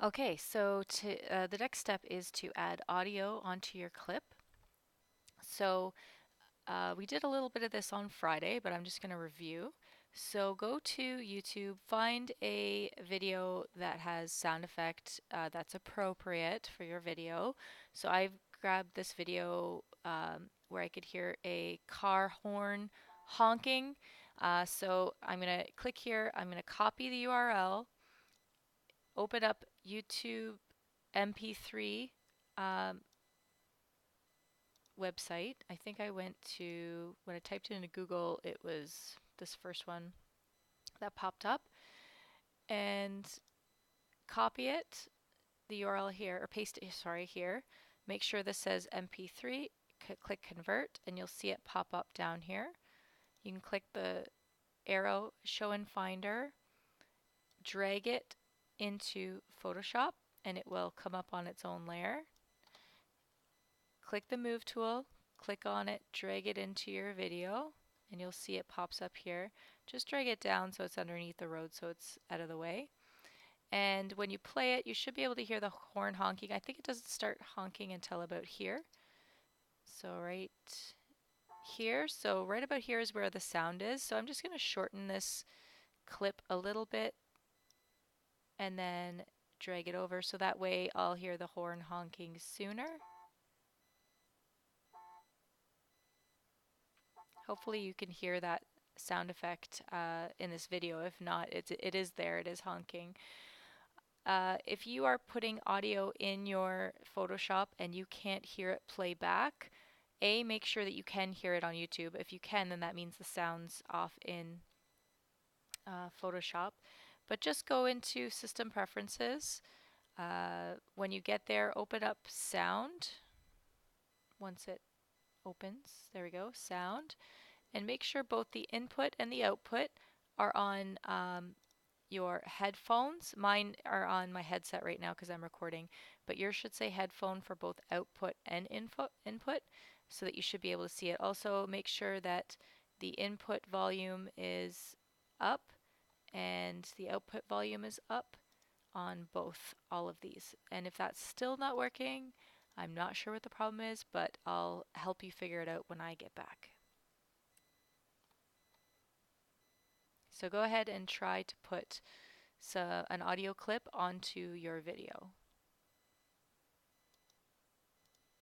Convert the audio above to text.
Okay, so the next step is to add audio onto your clip. So we did a little bit of this on Friday, but I'm just going to review. So go to YouTube, find a video that has sound effect that's appropriate for your video. So I've grabbed this video where I could hear a car horn honking. So I'm going to click here. I'm going to copy the URL, open up YouTube MP3 um, website. I think I went to, when I typed it into Google, it was this first one that popped up, and copy it, the URL here, or paste it, sorry, here. Make sure this says MP3, click convert, and you'll see it pop up down here. You can click the arrow, show in Finder, drag it into Photoshop, and it will come up on its own layer. Click the move tool, click on it, drag it into your video, and you'll see it pops up here. Just drag it down so it's underneath the road so it's out of the way. And when you play it, you should be able to hear the horn honking. I think it doesn't start honking until about here. So right here. So right about here is where the sound is. So I'm just going to shorten this clip a little bit and then drag it over so that way I'll hear the horn honking sooner. Hopefully you can hear that sound effect in this video. If not, it is there. It is honking. If you are putting audio in your Photoshop and you can't hear it play back, make sure that you can hear it on YouTube. If you can, then that means the sound's off in Photoshop. But just go into System Preferences. When you get there, open up Sound. Once it opens, there we go, Sound. And make sure both the input and the output are on your headphones. Mine are on my headset right now because I'm recording, but yours should say headphone for both output and input so that you should be able to see it. Also, make sure that the input volume is up and the output volume is up on all of these. And if that's still not working, I'm not sure what the problem is, but I'll help you figure it out when I get back. So go ahead and try to put an audio clip onto your video.